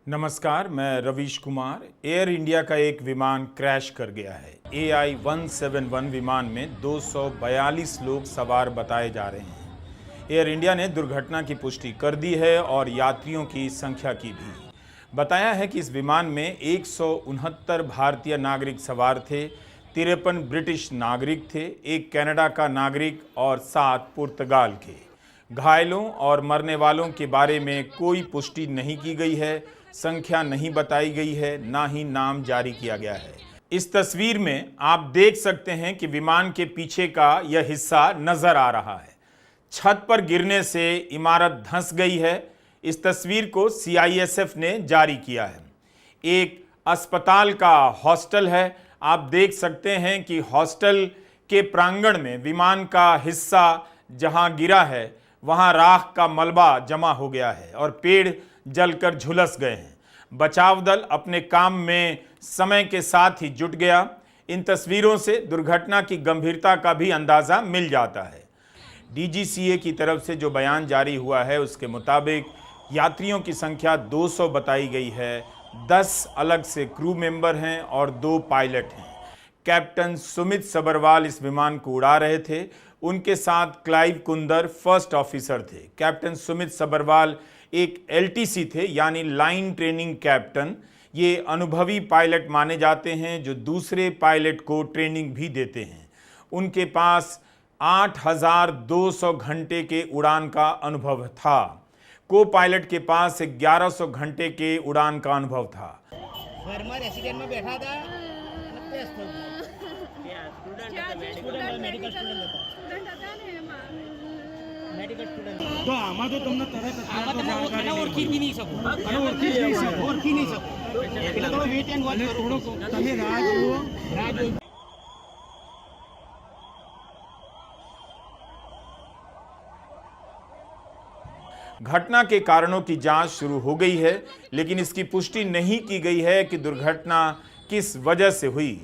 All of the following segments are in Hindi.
नमस्कार, मैं रवीश कुमार। एयर इंडिया का एक विमान क्रैश कर गया है। AI-171 विमान में 242 लोग सवार बताए जा रहे हैं। एयर इंडिया ने दुर्घटना की पुष्टि कर दी है और यात्रियों की संख्या की भी। बताया है कि इस विमान में 169 भारतीय नागरिक सवार थे, 53 ब्रिटिश नागरिक थे, एक कनाडा का नागरिक और 7 पुर्तगाल के। घायलों और मरने वालों के बारे में कोई पुष्टि नहीं की गई है, संख्या नहीं बताई गई है, ना ही नाम जारी किया गया है। इस तस्वीर में आप देख सकते हैं कि विमान के पीछे का यह हिस्सा नजर आ रहा है। छत पर गिरने से इमारत धंस गई है। इस तस्वीर को CISF ने जारी किया है। एक अस्पताल का हॉस्टल है। आप देख सकते हैं कि हॉस्टल के प्रांगण में विमान का हिस्सा जहां गिरा है वहां राख का मलबा जमा हो गया है और पेड़ जलकर झुलस गए हैं। बचाव दल अपने काम में समय के साथ ही जुट गया। इन तस्वीरों से दुर्घटना की गंभीरता का भी अंदाजा मिल जाता है। DGCA की तरफ से जो बयान जारी हुआ है उसके मुताबिक यात्रियों की संख्या 200 बताई गई है। 10 अलग से क्रू मेंबर हैं और 2 पायलट हैं। कैप्टन सुमित सबरवाल इस विमान को उड़ा रहे थे। उनके साथ क्लाइव कुंदर फर्स्ट ऑफिसर थे। कैप्टन सुमित सबरवाल एक LTC थे, यानी लाइन ट्रेनिंग कैप्टन। ये अनुभवी पायलट माने जाते हैं जो दूसरे पायलट को ट्रेनिंग भी देते हैं। उनके पास 8200 घंटे के उड़ान का अनुभव था। को पायलट के पास 1100 घंटे के उड़ान का अनुभव था। रेसिडेंट में बैठा था, मेडिकल स्टूडेंट तो आमा तो तुमने तरह ओळखी नहीं सको એટલે થોડો વેટ એન્ડ વોચ કરો તમે રાહ જુઓ। घटना के कारणों की जांच शुरू हो गई है, लेकिन इसकी पुष्टि नहीं की गई है कि दुर्घटना किस वजह से हुई।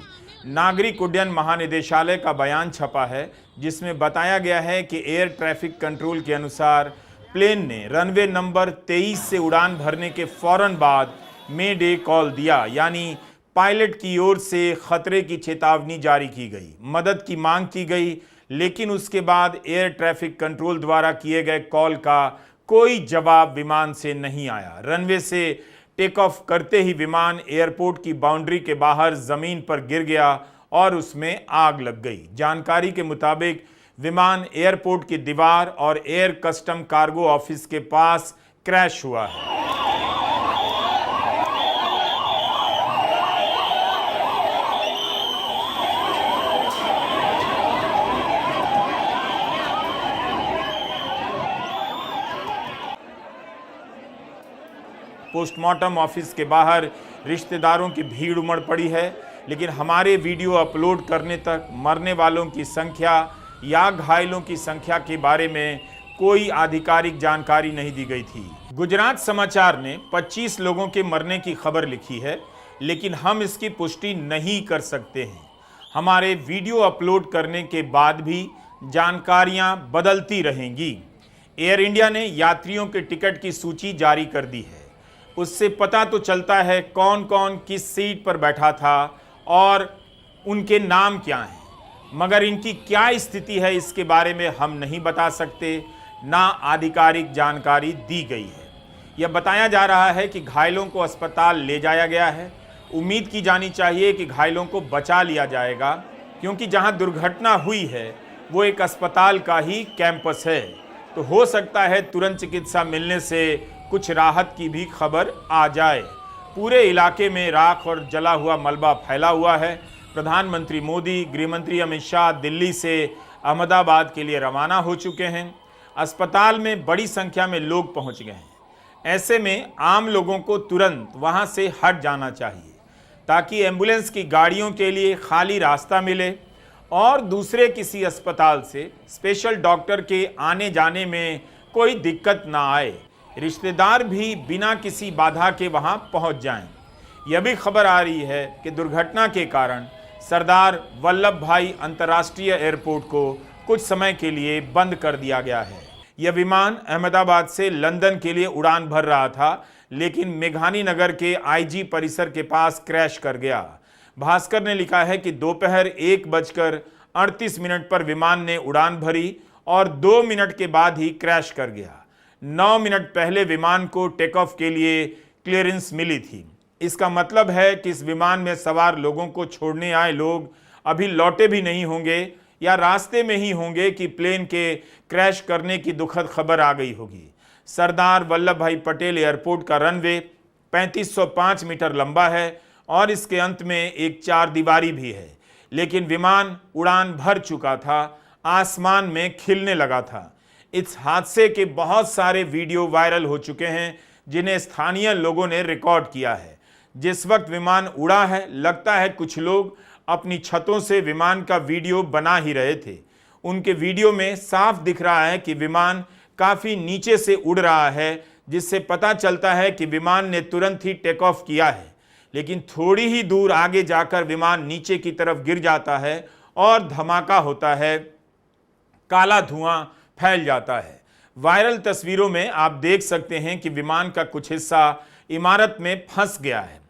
नागरिक उड्डयन महानिदेशालय का बयान छपा है जिसमें बताया गया है कि एयर ट्रैफिक कंट्रोल के अनुसार प्लेन ने रनवे नंबर 23 से उड़ान भरने के फौरन बाद मे डे कॉल दिया, यानी पायलट की ओर से खतरे की चेतावनी जारी की गई, मदद की मांग की गई, लेकिन उसके बाद एयर ट्रैफिक कंट्रोल द्वारा किए गए कॉल का कोई जवाब विमान से नहीं आया। रनवे से टेक ऑफ करते ही विमान एयरपोर्ट की बाउंड्री के बाहर जमीन पर गिर गया और उसमें आग लग गई। जानकारी के मुताबिक विमान एयरपोर्ट की दीवार और एयर कस्टम कार्गो ऑफिस के पास क्रैश हुआ है। पोस्टमार्टम ऑफिस के बाहर रिश्तेदारों की भीड़ उमड़ पड़ी है, लेकिन हमारे वीडियो अपलोड करने तक मरने वालों की संख्या या घायलों की संख्या के बारे में कोई आधिकारिक जानकारी नहीं दी गई थी। गुजरात समाचार ने 25 लोगों के मरने की खबर लिखी है, लेकिन हम इसकी पुष्टि नहीं कर सकते हैं। हमारे वीडियो अपलोड करने के बाद भी जानकारियां बदलती रहेंगी। एयर इंडिया ने यात्रियों के टिकट की सूची जारी कर दी है। उससे पता तो चलता है कौन कौन किस सीट पर बैठा था और उनके नाम क्या हैं, मगर इनकी क्या स्थिति है इसके बारे में हम नहीं बता सकते, ना आधिकारिक जानकारी दी गई है। यह बताया जा रहा है कि घायलों को अस्पताल ले जाया गया है। उम्मीद की जानी चाहिए कि घायलों को बचा लिया जाएगा, क्योंकि जहां दुर्घटना हुई है वो एक अस्पताल का ही कैंपस है, तो हो सकता है तुरंत चिकित्सा मिलने से कुछ राहत की भी खबर आ जाए। पूरे इलाके में राख और जला हुआ मलबा फैला हुआ है। प्रधानमंत्री मोदी, गृहमंत्री अमित शाह दिल्ली से अहमदाबाद के लिए रवाना हो चुके हैं। अस्पताल में बड़ी संख्या में लोग पहुंच गए हैं। ऐसे में आम लोगों को तुरंत वहां से हट जाना चाहिए ताकि एम्बुलेंस की गाड़ियों के लिए खाली रास्ता मिले और दूसरे किसी अस्पताल से स्पेशल डॉक्टर के आने जाने में कोई दिक्कत ना आए। रिश्तेदार भी बिना किसी बाधा के वहां पहुंच जाएं। यह भी खबर आ रही है कि दुर्घटना के कारण सरदार वल्लभ भाई अंतर्राष्ट्रीय एयरपोर्ट को कुछ समय के लिए बंद कर दिया गया है। यह विमान अहमदाबाद से लंदन के लिए उड़ान भर रहा था, लेकिन मेघानी नगर के आईजी परिसर के पास क्रैश कर गया। भास्कर ने लिखा है कि दोपहर 1:38 पर विमान ने उड़ान भरी और 2 मिनट के बाद ही क्रैश कर गया। 9 मिनट पहले विमान को टेक ऑफ के लिए क्लियरेंस मिली थी। इसका मतलब है कि इस विमान में सवार लोगों को छोड़ने आए लोग अभी लौटे भी नहीं होंगे या रास्ते में ही होंगे कि प्लेन के क्रैश करने की दुखद खबर आ गई होगी। सरदार वल्लभ भाई पटेल एयरपोर्ट का रनवे 3505 मीटर लंबा है और इसके अंत में एक 4 दीवारी भी है, लेकिन विमान उड़ान भर चुका था, आसमान में खिलने लगा था। इस हादसे के बहुत सारे वीडियो वायरल हो चुके हैं जिन्हें स्थानीय लोगों ने रिकॉर्ड किया है। जिस वक्त विमान उड़ा है, लगता है कुछ लोग अपनी छतों से विमान का वीडियो बना ही रहे थे। उनके वीडियो में साफ दिख रहा है कि विमान काफी नीचे से उड़ रहा है, जिससे पता चलता है कि विमान ने तुरंत ही टेक ऑफ किया है, लेकिन थोड़ी ही दूर आगे जाकर विमान नीचे की तरफ गिर जाता है और धमाका होता है, काला धुआं फैल जाता है। वायरल तस्वीरों में आप देख सकते हैं कि विमान का कुछ हिस्सा इमारत में फंस गया है।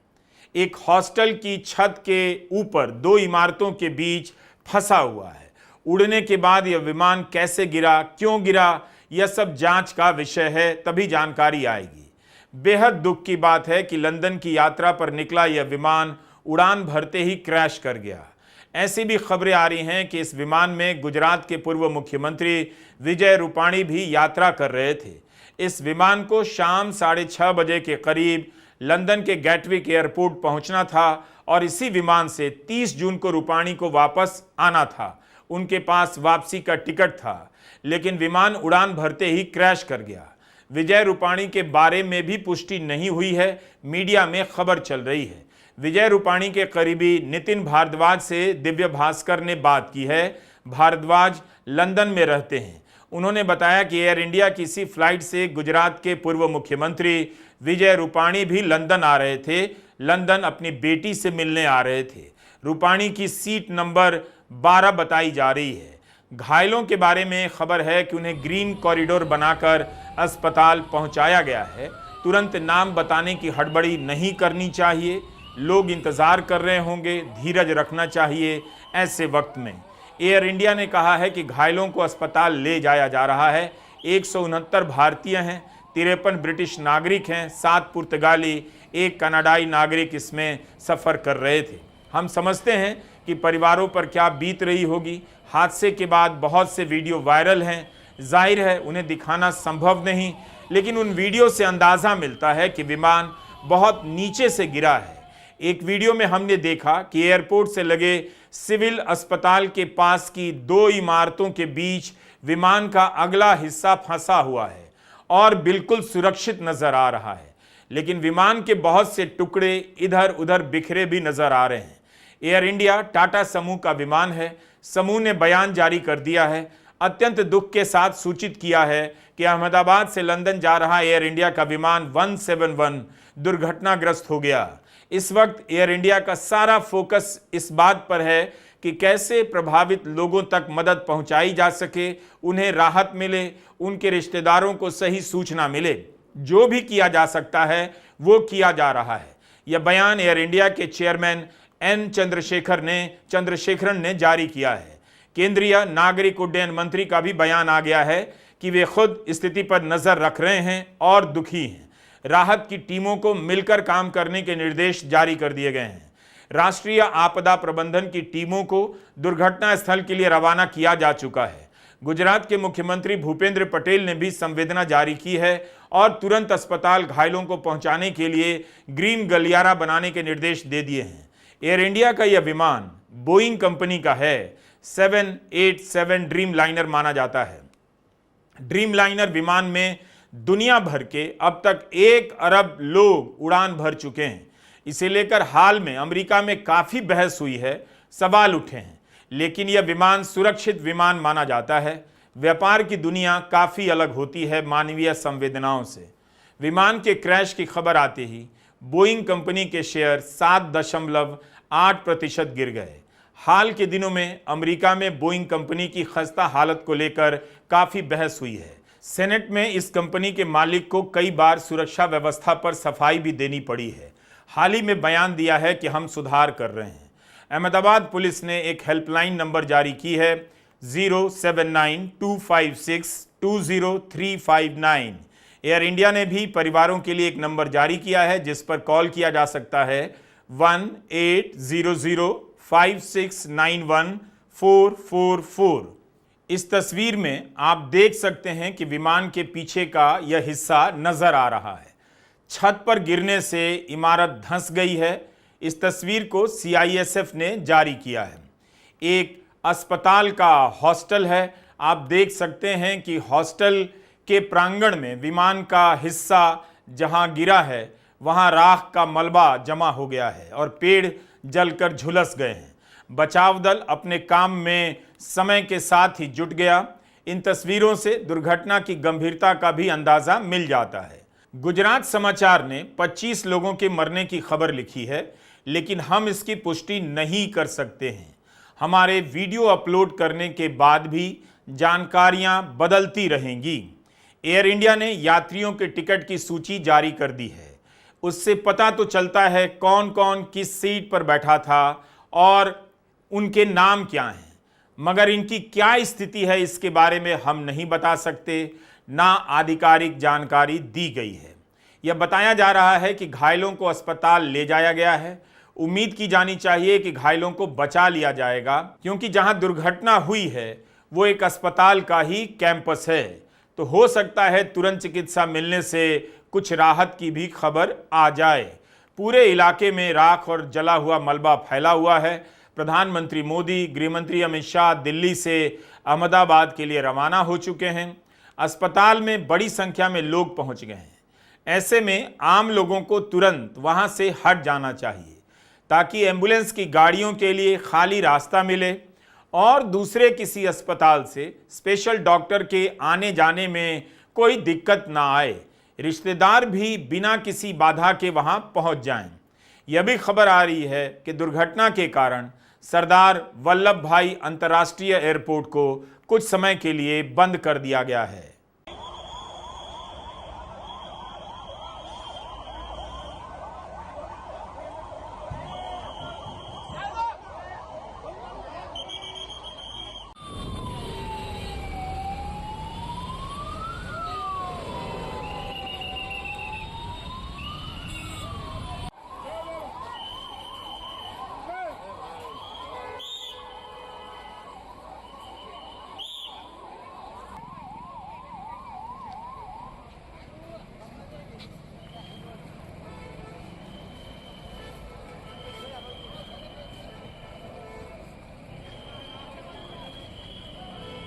एक हॉस्टल की छत के ऊपर 2 इमारतों के बीच फंसा हुआ है। उड़ने के बाद यह विमान कैसे गिरा, क्यों गिरा, यह सब जांच का विषय है, तभी जानकारी आएगी। बेहद दुख की बात है कि लंदन की यात्रा पर निकला यह विमान उड़ान भरते ही क्रैश कर गया। ऐसी भी खबरें आ रही हैं कि इस विमान में गुजरात के पूर्व मुख्यमंत्री विजय रूपाणी भी यात्रा कर रहे थे। इस विमान को शाम 6:30 बजे के करीब लंदन के गैटविक एयरपोर्ट पहुंचना था और इसी विमान से 30 जून को रूपाणी को वापस आना था। उनके पास वापसी का टिकट था, लेकिन विमान उड़ान भरते ही क्रैश कर गया। विजय रूपाणी के बारे में भी पुष्टि नहीं हुई है, मीडिया में खबर चल रही है। विजय रूपाणी के करीबी नितिन भारद्वाज से दिव्य भास्कर ने बात की है। भारद्वाज लंदन में रहते हैं। उन्होंने बताया कि एयर इंडिया की इसी फ्लाइट से गुजरात के पूर्व मुख्यमंत्री विजय रूपाणी भी लंदन आ रहे थे। लंदन अपनी बेटी से मिलने आ रहे थे। रूपाणी की सीट नंबर 12 बताई जा रही है। घायलों के बारे में खबर है कि उन्हें ग्रीन कॉरिडोर बनाकर अस्पताल पहुंचाया गया है। तुरंत नाम बताने की हड़बड़ी नहीं करनी चाहिए। लोग इंतजार कर रहे होंगे, धीरज रखना चाहिए। ऐसे वक्त में एयर इंडिया ने कहा है कि घायलों को अस्पताल ले जाया जा रहा है। 169 भारतीय हैं, 53 ब्रिटिश नागरिक हैं, 7 पुर्तगाली, 1 कनाडाई नागरिक इसमें सफ़र कर रहे थे। हम समझते हैं कि परिवारों पर क्या बीत रही होगी। हादसे के बाद बहुत से वीडियो वायरल हैं। जाहिर है उन्हें दिखाना संभव नहीं, लेकिन उन वीडियो से अंदाज़ा मिलता है कि विमान बहुत नीचे से गिरा है। एक वीडियो में हमने देखा कि एयरपोर्ट से लगे सिविल अस्पताल के पास की 2 इमारतों के बीच विमान का अगला हिस्सा फंसा हुआ है और बिल्कुल सुरक्षित नजर आ रहा है, लेकिन विमान के बहुत से टुकड़े इधर उधर बिखरे भी नजर आ रहे हैं। एयर इंडिया टाटा समूह का विमान है। समूह ने बयान जारी कर दिया है, अत्यंत दुख के साथ सूचित किया है कि अहमदाबाद से लंदन जा रहा एयर इंडिया का विमान 171 दुर्घटनाग्रस्त हो गया। इस वक्त एयर इंडिया का सारा फोकस इस बात पर है कि कैसे प्रभावित लोगों तक मदद पहुंचाई जा सके, उन्हें राहत मिले, उनके रिश्तेदारों को सही सूचना मिले। जो भी किया जा सकता है वो किया जा रहा है। यह बयान एयर इंडिया के चेयरमैन एन चंद्रशेखरन ने जारी किया है। केंद्रीय नागरिक उड्डयन मंत्री का भी बयान आ गया है कि वे खुद स्थिति पर नजर रख रहे हैं और दुखी हैं। राहत की टीमों को मिलकर काम करने के निर्देश जारी कर दिए गए हैं। राष्ट्रीय आपदा प्रबंधन की टीमों को दुर्घटना स्थल के लिए रवाना किया जा चुका है। गुजरात के मुख्यमंत्री भूपेंद्र पटेल ने भी संवेदना जारी की है और तुरंत अस्पताल घायलों को पहुंचाने के लिए ग्रीन गलियारा बनाने के निर्देश दे दिए हैं। एयर इंडिया का यह विमान बोइंग कंपनी का है। 787 ड्रीम लाइनर माना जाता है। ड्रीम लाइनर विमान में दुनिया भर के अब तक 1 अरब लोग उड़ान भर चुके हैं। इसे लेकर हाल में अमेरिका में काफी बहस हुई है, सवाल उठे हैं, लेकिन यह विमान सुरक्षित विमान माना जाता है। व्यापार की दुनिया काफी अलग होती है मानवीय संवेदनाओं से। विमान के क्रैश की खबर आते ही बोइंग कंपनी के शेयर 7.8% गिर गए। हाल के दिनों में अमेरिका में बोइंग कंपनी की खस्ता हालत को लेकर काफी बहस हुई है। सेनेट में इस कंपनी के मालिक को कई बार सुरक्षा व्यवस्था पर सफाई भी देनी पड़ी है। हाल ही में बयान दिया है कि हम सुधार कर रहे हैं। अहमदाबाद पुलिस ने एक हेल्पलाइन नंबर जारी की है 07925620359। एयर इंडिया ने भी परिवारों के लिए एक नंबर जारी किया है जिस पर कॉल किया जा सकता है 180056914444। इस तस्वीर में आप देख सकते हैं कि विमान के पीछे का यह हिस्सा नजर आ रहा है। छत पर गिरने से इमारत धंस गई है। इस तस्वीर को CISF ने जारी किया है। एक अस्पताल का हॉस्टल है। आप देख सकते हैं कि हॉस्टल के प्रांगण में विमान का हिस्सा जहां गिरा है वहां राख का मलबा जमा हो गया है और पेड़ जलकर झुलस गए हैं। बचाव दल अपने काम में समय के साथ ही जुट गया। इन तस्वीरों से दुर्घटना की गंभीरता का भी अंदाजा मिल जाता है। गुजरात समाचार ने 25 लोगों के मरने की खबर लिखी है, लेकिन हम इसकी पुष्टि नहीं कर सकते हैं। हमारे वीडियो अपलोड करने के बाद भी जानकारियां बदलती रहेंगी। एयर इंडिया ने यात्रियों के टिकट की सूची जारी कर दी है। उससे पता तो चलता है कौन कौन किस सीट पर बैठा था और उनके नाम क्या हैं, मगर इनकी क्या स्थिति है इसके बारे में हम नहीं बता सकते, ना आधिकारिक जानकारी दी गई है। यह बताया जा रहा है कि घायलों को अस्पताल ले जाया गया है। उम्मीद की जानी चाहिए कि घायलों को बचा लिया जाएगा, क्योंकि जहां दुर्घटना हुई है वो एक अस्पताल का ही कैंपस है। तो हो सकता है तुरंत चिकित्सा मिलने से कुछ राहत की भी खबर आ जाए। पूरे इलाके में राख और जला हुआ मलबा फैला हुआ है। प्रधानमंत्री मोदी, गृहमंत्री अमित शाह दिल्ली से अहमदाबाद के लिए रवाना हो चुके हैं। अस्पताल में बड़ी संख्या में लोग पहुंच गए हैं। ऐसे में आम लोगों को तुरंत वहां से हट जाना चाहिए ताकि एम्बुलेंस की गाड़ियों के लिए खाली रास्ता मिले और दूसरे किसी अस्पताल से स्पेशल डॉक्टर के आने जाने में कोई दिक्कत ना आए। रिश्तेदार भी बिना किसी बाधा के वहां पहुंच जाएं। यह भी खबर आ रही है कि दुर्घटना के कारण सरदार वल्लभ भाई अंतर्राष्ट्रीय एयरपोर्ट को कुछ समय के लिए बंद कर दिया गया है।